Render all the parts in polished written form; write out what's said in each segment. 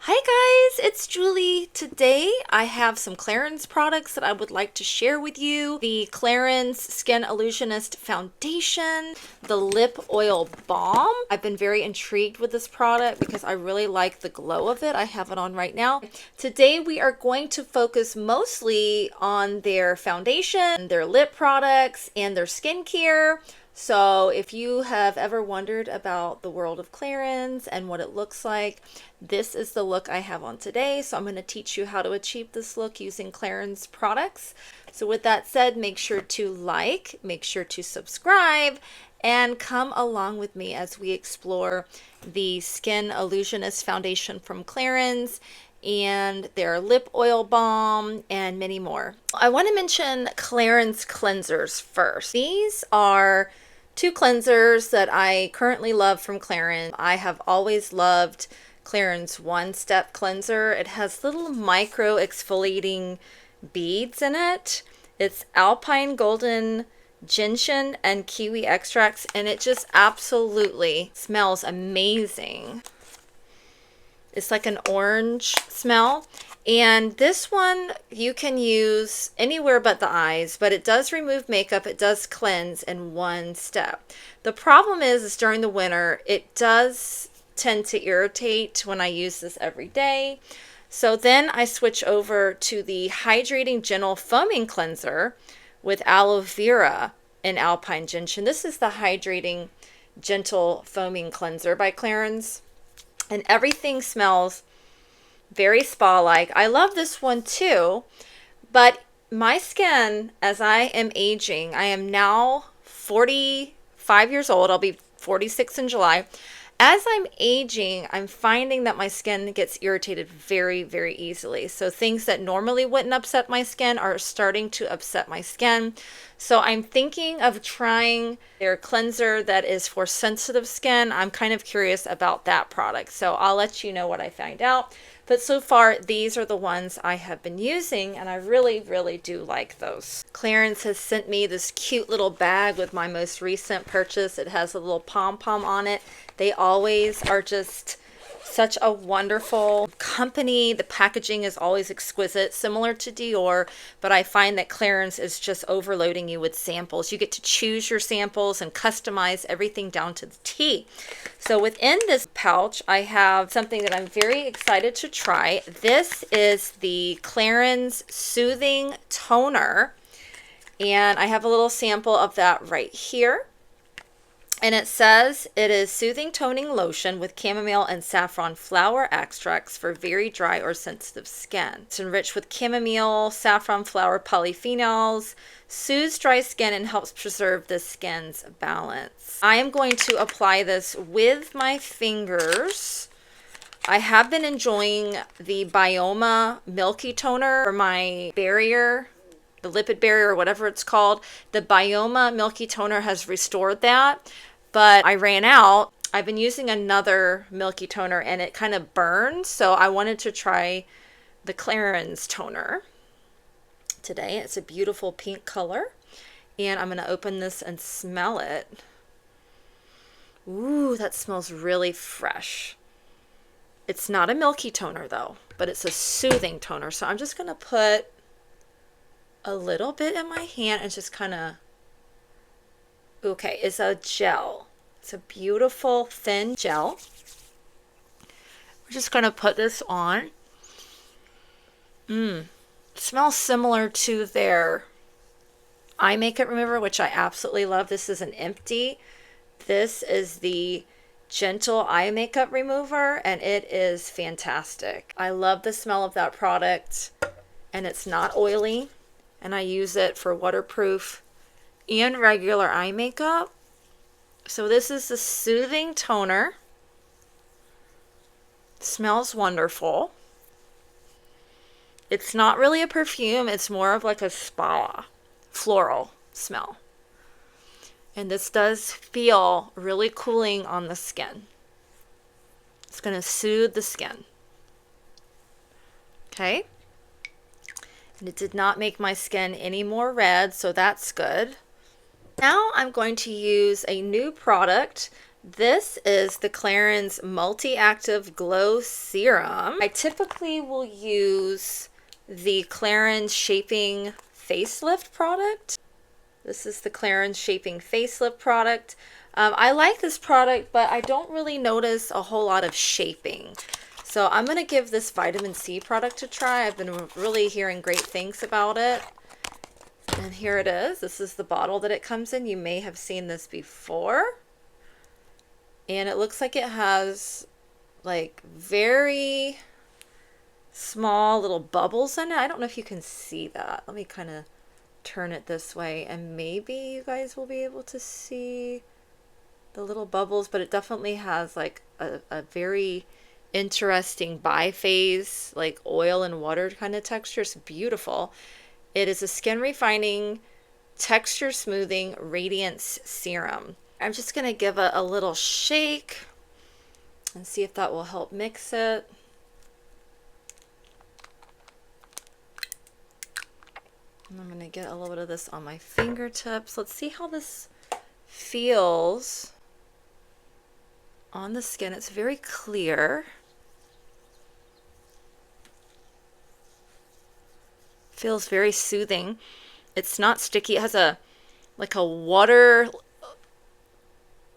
Hi guys, it's Julie. Today I have some Clarins products that I would like to share with you. The Clarins Skin Illusionist Foundation, the Lip Oil Balm. I've been very intrigued with this product because I really like the glow of it. I have it on right now. Today we are going to focus mostly on their foundation, their lip products, and their skincare. So if you have ever wondered about the world of Clarins and what it looks like, this is the look I have on today. So I'm going to teach you how to achieve this look using Clarins products. So with that said, make sure to like, make sure to subscribe, and come along with me as we explore the Skin Illusionist Foundation from Clarins and their lip oil balm and many more. I want to mention Clarins cleansers first. These are two cleansers that I currently love from Clarins. I have always loved Clarins One Step Cleanser. It has little micro exfoliating beads in it. It's Alpine Golden Gentian and Kiwi extracts, and it just absolutely smells amazing. It's like an orange smell. And this one you can use anywhere but the eyes, but it does remove makeup. It does cleanse in one step. The problem is during the winter, it does tend to irritate when I use this every day. So then I switch over to the Hydrating Gentle Foaming Cleanser with aloe vera and Alpine Gentian. This is the Hydrating Gentle Foaming Cleanser by Clarins. And everything smells very spa-like. I love this one too, but my skin, as I am aging, I am now 45 years old. I'll be 46 in July. As I'm aging, I'm finding that my skin gets irritated very, very easily. So things that normally wouldn't upset my skin are starting to upset my skin. So I'm thinking of trying their cleanser that is for sensitive skin. I'm kind of curious about that product. So I'll let you know what I find out. But so far, these are the ones I have been using, and I really, really do like those. Clarins has sent me this cute little bag with my most recent purchase. It has a little pom-pom on it. They always are just such a wonderful company. The packaging is always exquisite, similar to Dior, but I find that Clarins is just overloading you with samples. You get to choose your samples and customize everything down to the T. So within this pouch, I have something that I'm very excited to try. This is the Clarins Soothing Toner, and I have a little sample of that right here. And it says it is soothing toning lotion with chamomile and saffron flower extracts for very dry or sensitive skin. It's enriched with chamomile, saffron flower polyphenols, soothes dry skin and helps preserve the skin's balance. I am going to apply this with my fingers. I have been enjoying the Bioma Milky Toner for my barrier, the lipid barrier or whatever it's called. The Bioma Milky Toner has restored that, but I ran out. I've been using another Milky Toner and it kind of burns, so I wanted to try the Clarins toner today. It's a beautiful pink color, and I'm going to open this and smell it. Ooh, that smells really fresh. It's not a milky toner though, but it's a soothing toner. So I'm just going to put a little bit in my hand and just kind of, okay, it's a gel. It's a beautiful thin gel. We're just going to put this on. It smells similar to their eye makeup remover, which I absolutely love. This is an empty. This is the Gentle Eye Makeup Remover, and it is fantastic. I love the smell of that product, and it's not oily, and I use it for waterproof and regular eye makeup. So this is the soothing toner. It smells wonderful. It's not really a perfume, it's more of like a spa floral smell. And this does feel really cooling on the skin. It's going to soothe the skin. Okay. And it did not make my skin any more red, so that's good. Now I'm going to use a new product This is the Clarins Multi-Active Glow Serum. I typically will use the Clarins Shaping Facelift product. This is the Clarins Shaping Facelift product. I like this product, but I don't really notice a whole lot of shaping. So I'm going to give this vitamin C product a try. I've been really hearing great things about it. And here it is. This is the bottle that it comes in. You may have seen this before. And it looks like it has like very small little bubbles in it. I don't know if you can see that. Let me kind of turn it this way and maybe you guys will be able to see the little bubbles, but it definitely has like a very interesting biphase, like oil and water kind of texture. It's beautiful. It is a skin refining, texture smoothing radiance serum. I'm just going to give it a little shake and see if that will help mix it. And I'm going to get a little bit of this on my fingertips. Let's see how this feels on the skin. It's very clear. Feels very soothing. It's not sticky. It has a like a water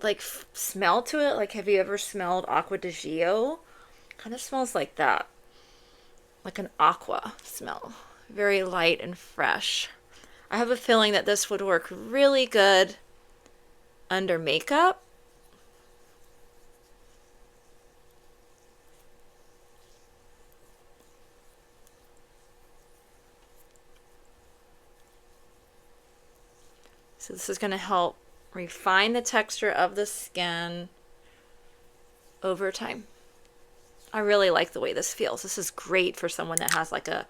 like smell to it. Like, have you ever smelled Acqua di Gio? Kind of smells like that. Like an aqua smell. Very light and fresh. I have a feeling that this would work really good under makeup. So this is going to help refine the texture of the skin over time. I really like the way this feels. This is great for someone that has like a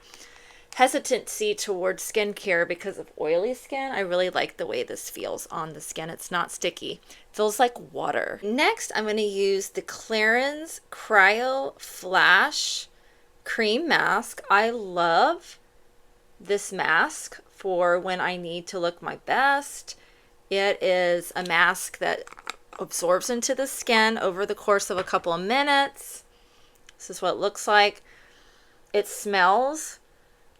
hesitancy towards skincare because of oily skin. I really like the way this feels on the skin. It's not sticky. It feels like water. Next, I'm going to use the Clarins Cryo Flash Cream Mask. I love this mask for when I need to look my best. It is a mask that absorbs into the skin over the course of a couple of minutes. This is what it looks like. It smells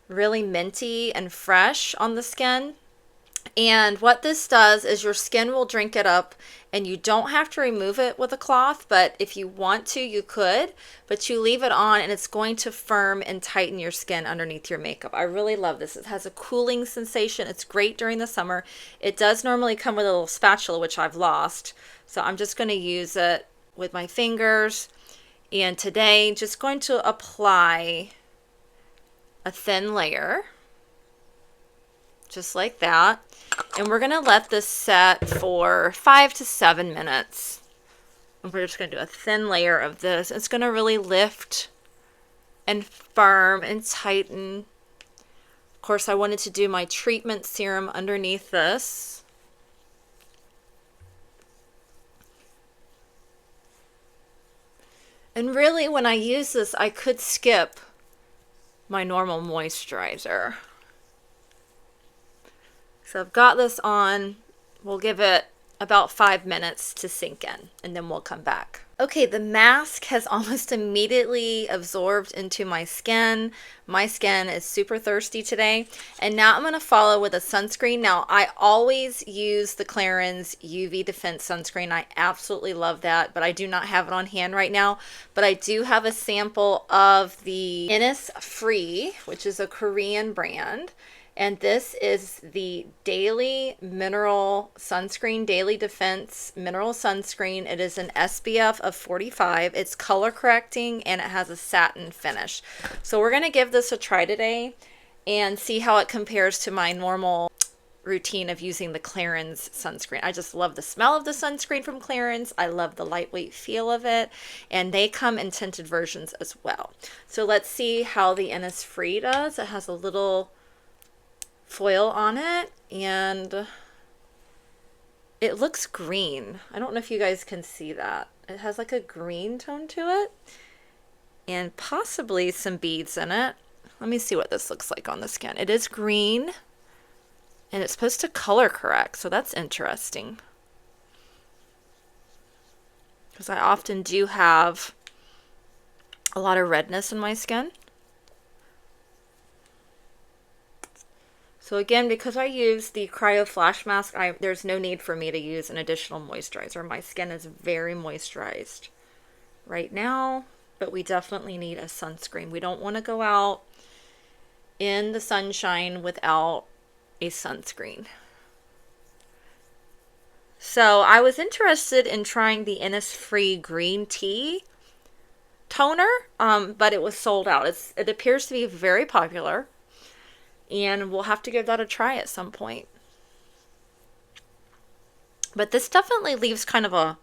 really minty and fresh on the skin. And what this does is your skin will drink it up, and you don't have to remove it with a cloth, but if you want to, you could, but you leave it on and it's going to firm and tighten your skin underneath your makeup. I really love this. It has a cooling sensation. It's great during the summer. It does normally come with a little spatula, which I've lost. So I'm just going to use it with my fingers. And today, just going to apply a thin layer, just like that. And we're going to let this set for 5 to 7 minutes. And we're just going to do a thin layer of this. It's going to really lift and firm and tighten. Of course, I wanted to do my treatment serum underneath this. And really, when I use this, I could skip my normal moisturizer. So I've got this on. We'll give it about 5 minutes to sink in, and then we'll come back. Okay, the mask has almost immediately absorbed into my skin. My skin is super thirsty today. And now I'm going to follow with a sunscreen. Now, I always use the Clarins UV Defense Sunscreen. I absolutely love that, but I do not have it on hand right now. But I do have a sample of the Innisfree, which is a Korean brand. And this is the Daily Mineral Sunscreen, Daily Defense Mineral Sunscreen. It is an SPF of 45. It's color correcting and it has a satin finish. So we're going to give this a try today and see how it compares to my normal routine of using the Clarins sunscreen. I just love the smell of the sunscreen from Clarins. I love the lightweight feel of it. And they come in tinted versions as well. So let's see how the Innisfree does. It has a little foil on it and it looks green. I don't know if you guys can see that. It has like a green tone to it and possibly some beads in it. Let me see what this looks like on the skin. It is green and it's supposed to color correct, so that's interesting. because I often do have a lot of redness in my skin. So again, because I use the Cryo Flash Mask, there's no need for me to use an additional moisturizer. My skin is very moisturized right now, but we definitely need a sunscreen. We don't want to go out in the sunshine without a sunscreen. So I was interested in trying the Innisfree green tea toner, but it was sold out. It appears to be very popular, and we'll have to give that a try at some point. But this definitely leaves kind of a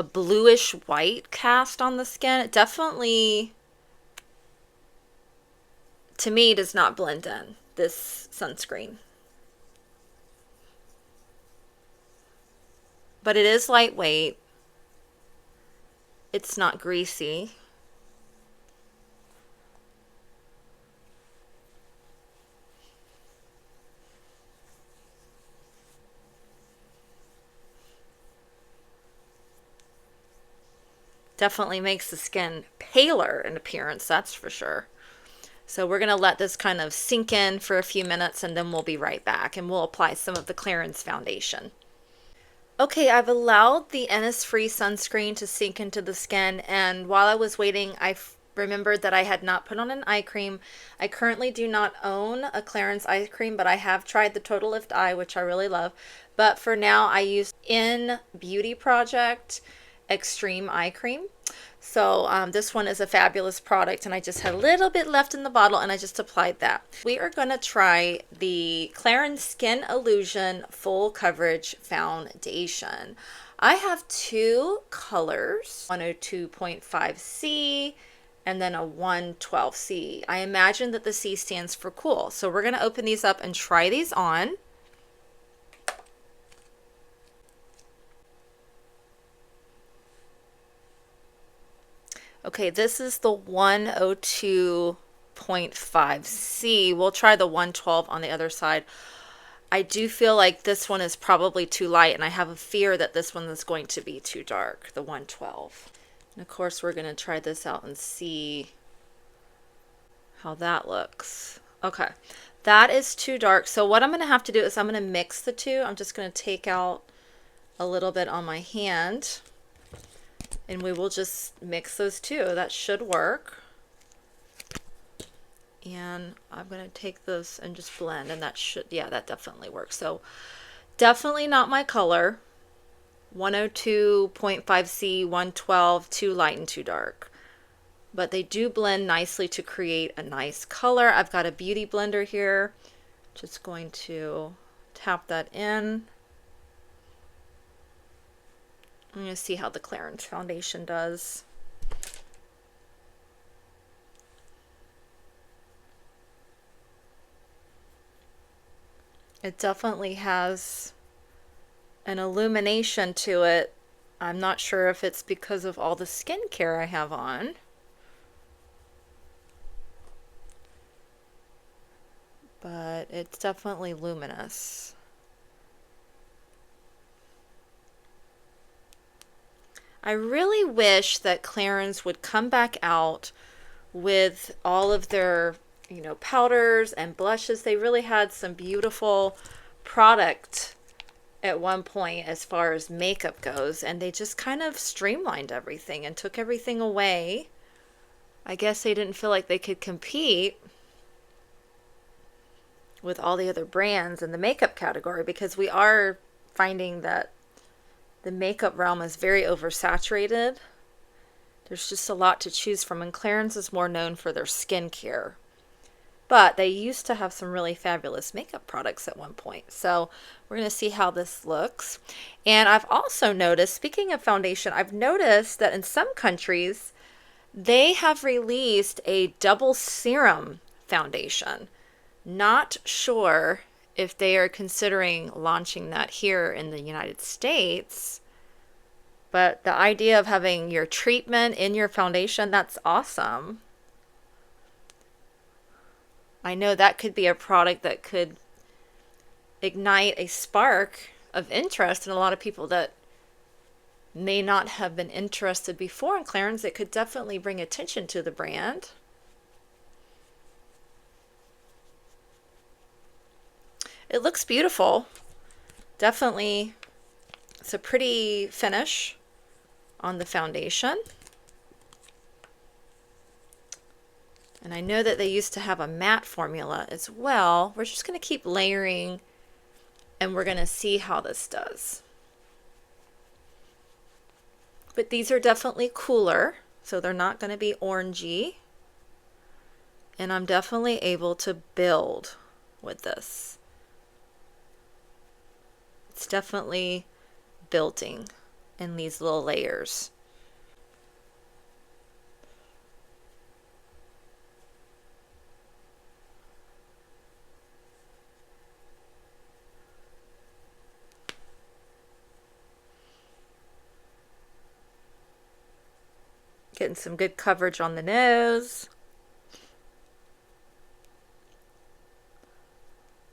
bluish white cast on the skin. It definitely, to me, does not blend in, this sunscreen. But it is lightweight. It's not greasy. Definitely makes the skin paler in appearance, that's for sure. So we're going to let this kind of sink in for a few minutes, and then we'll be right back, and we'll apply some of the Clarins foundation. Okay, I've allowed the Innisfree sunscreen to sink into the skin, and while I was waiting, I remembered that I had not put on an eye cream. I currently do not own a Clarins eye cream, but I have tried the Total Lift Eye, which I really love. But for now, I use In Beauty Project Extreme Eye Cream. So this one is a fabulous product, and I just had a little bit left in the bottle, and I just applied that. We are going to try the Clarins Skin Illusion Full Coverage Foundation. I have two colors, 102.5C and then a 112C. I imagine that the C stands for cool. So we're going to open these up and try these on. Okay, this is the 102.5C. We'll try the 112 on the other side. I do feel like this one is probably too light, and I have a fear that this one is going to be too dark, the 112. And of course, we're going to try this out and see how that looks. Okay, that is too dark. So what I'm going to have to do is I'm going to mix the two. I'm just going to take out a little bit on my hand, and we will just mix those two. That should work. And I'm going to take this and just blend, and that should, yeah, that definitely works. So definitely not my color. 102.5C, 112, too light and too dark. But they do blend nicely to create a nice color. I've got a beauty blender here. Just going to tap that in. I'm going to see how the Clarins foundation does. It definitely has an illumination to it. I'm not sure if it's because of all the skincare I have on. But it's definitely luminous. I really wish that Clarins would come back out with all of their, powders and blushes. They really had some beautiful product at one point as far as makeup goes, and they just kind of streamlined everything and took everything away. I guess they didn't feel like they could compete with all the other brands in the makeup category, because we are finding that the makeup realm is very oversaturated. There's just a lot to choose from, and Clarins is more known for their skincare. But they used to have some really fabulous makeup products at one point. So we're going to see how this looks. And I've also noticed, speaking of foundation, I've noticed that in some countries, they have released a double serum foundation. Not sure if they are considering launching that here in the United States. But the idea of having your treatment in your foundation, that's awesome. I know that could be a product that could ignite a spark of interest in a lot of people that may not have been interested before in Clarins, it could definitely bring attention to the brand. It looks beautiful. Definitely, it's a pretty finish on the foundation. And I know that they used to have a matte formula as well. We're just going to keep layering and we're going to see how this does. But these are definitely cooler, so they're not going to be orangey. And I'm definitely able to build with this. It's definitely building in these little layers. Getting some good coverage on the nose.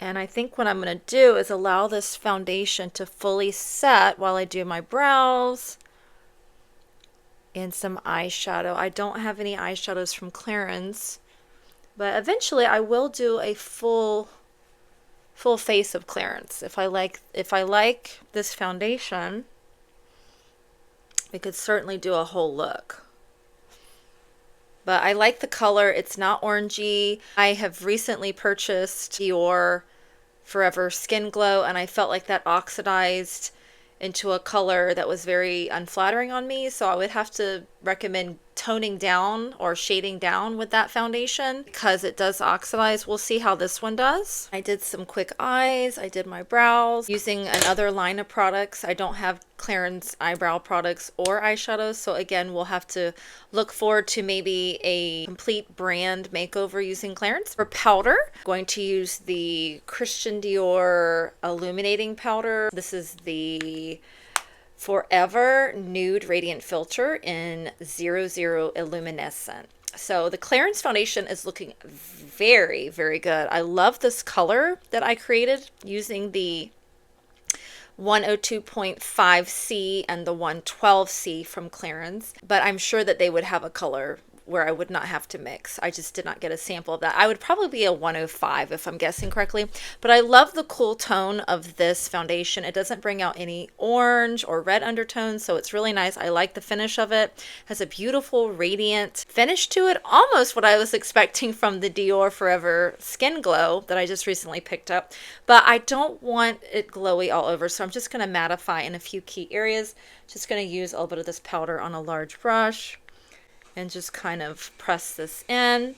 And I think what I'm going to do is allow this foundation to fully set while I do my brows and some eyeshadow. I don't have any eyeshadows from Clarins, but eventually I will do a full face of Clarins. If I like this foundation, we could certainly do a whole look. But I like the color. It's not orangey. I have recently purchased Dior Forever Skin Glow, and I felt like that oxidized into a color that was very unflattering on me, so I would have to recommend toning down or shading down with that foundation because it does oxidize. We'll see how this one does. I did some quick eyes. I did my brows using another line of products. I don't have Clarins eyebrow products or eyeshadows, so again, we'll have to look forward to maybe a complete brand makeover using Clarins. For powder, I'm going to use the Christian Dior illuminating powder. This is the Forever Nude Radiant Filter in 00 Illuminescent. So the Clarins foundation is looking very, very good. I love this color that I created using the 102.5C and the 112C from Clarins, but I'm sure that they would have a color where I would not have to mix. I just did not get a sample of that. I would probably be a 105 if I'm guessing correctly, but I love the cool tone of this foundation. It doesn't bring out any orange or red undertones, so it's really nice. I like the finish of it. It has a beautiful radiant finish to it, almost what I was expecting from the Dior Forever Skin Glow that I just recently picked up, but I don't want it glowy all over, so I'm just going to mattify in a few key areas. Just going to use a little bit of this powder on a large brush and just kind of press this in.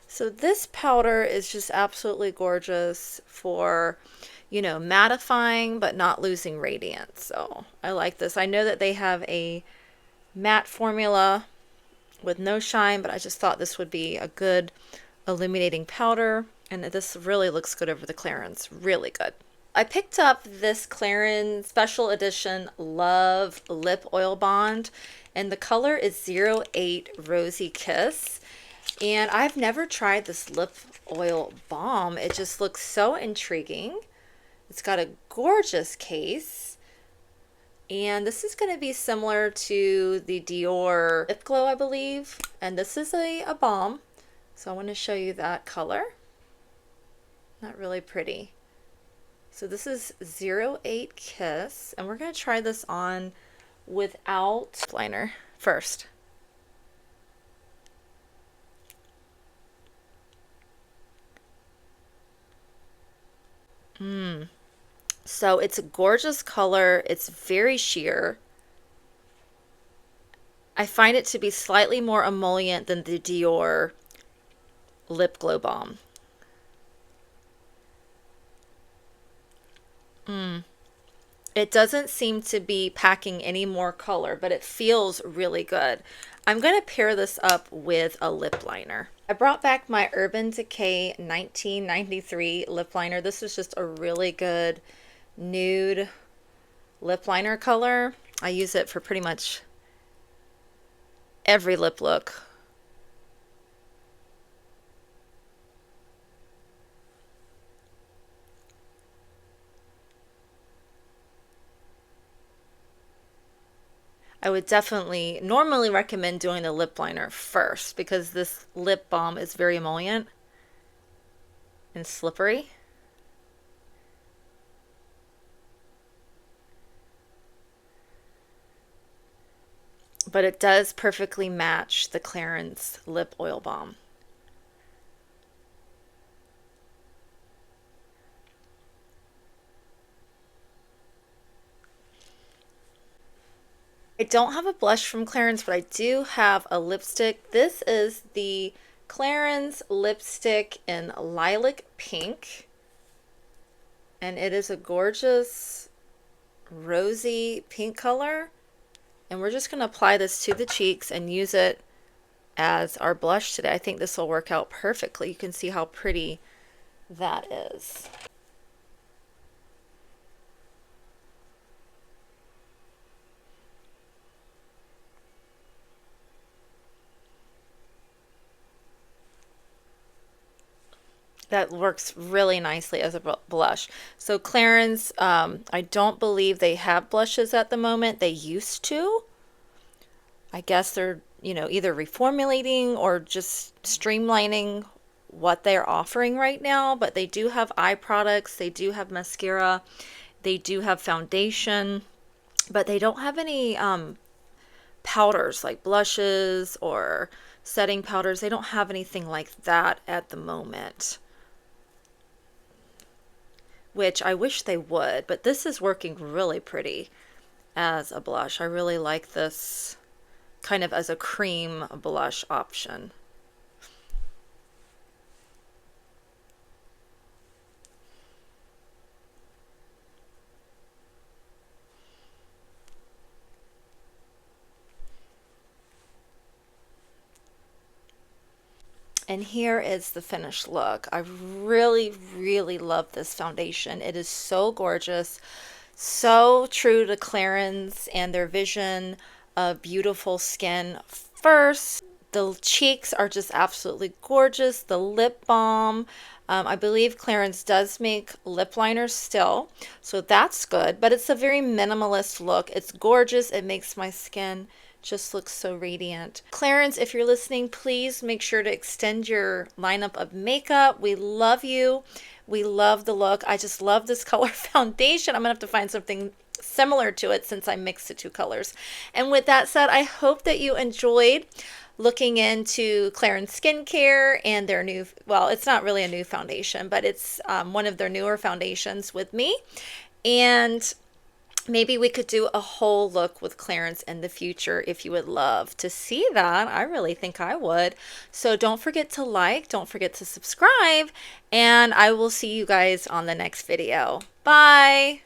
So this powder is just absolutely gorgeous for, you know, mattifying but not losing radiance. So I like this. I know that they have a matte formula with no shine, but I just thought this would be a good illuminating powder, and this really looks good over the Clarins. Really good. I picked up this Clarins Special Edition Love Lip Oil Bond, and the color is 08 Rosy Kiss. And I've never tried this lip oil balm. It just looks so intriguing. It's got a gorgeous case. And this is going to be similar to the Dior Lip Glow, I believe. And this is a balm. So I want to show you that color. Not really pretty. So this is 08 Kiss, and we're going to try this on without liner first. So it's a gorgeous color. It's very sheer. I find it to be slightly more emollient than the Dior Lip Glow Balm. It doesn't seem to be packing any more color, but it feels really good. I'm going to pair this up with a lip liner. I brought back my Urban Decay 1993 lip liner. This is just a really good nude lip liner color. I use it for pretty much every lip look. I would definitely normally recommend doing the lip liner first because this lip balm is very emollient and slippery. But it does perfectly match the Clarins lip oil balm. I don't have a blush from Clarins, but I do have a lipstick. This is the Clarins lipstick in Lilac Pink. And it is a gorgeous rosy pink color. And we're just going to apply this to the cheeks and use it as our blush today. I think this will work out perfectly. You can see how pretty that is. That works really nicely as a blush. So Clarins, I don't believe they have blushes at the moment. They used to. I guess they're, either reformulating or just streamlining what they're offering right now. But they do have eye products. They do have mascara. They do have foundation. But they don't have any powders like blushes or setting powders. They don't have anything like that at the moment, which I wish they would, but this is working really pretty as a blush. I really like this kind of as a cream blush option. And here is the finished look. I really, really love this foundation. It is so gorgeous, so true to Clarins and their vision of beautiful skin first. The cheeks are just absolutely gorgeous. The lip balm. I believe Clarins does make lip liners still, so that's good. But it's a very minimalist look. It's gorgeous. It makes my skin just looks so radiant. Clarins, if you're listening, please make sure to extend your lineup of makeup. We love you. We love the look. I just love this color foundation. I'm gonna have to find something similar to it since I mixed the two colors. And with that said, I hope that you enjoyed looking into Clarins skincare and their new, well, it's not really a new foundation, but it's one of their newer foundations with me. And maybe we could do a whole look with Clarins in the future if you would love to see that. I really think I would. So don't forget to like, don't forget to subscribe, and I will see you guys on the next video. Bye.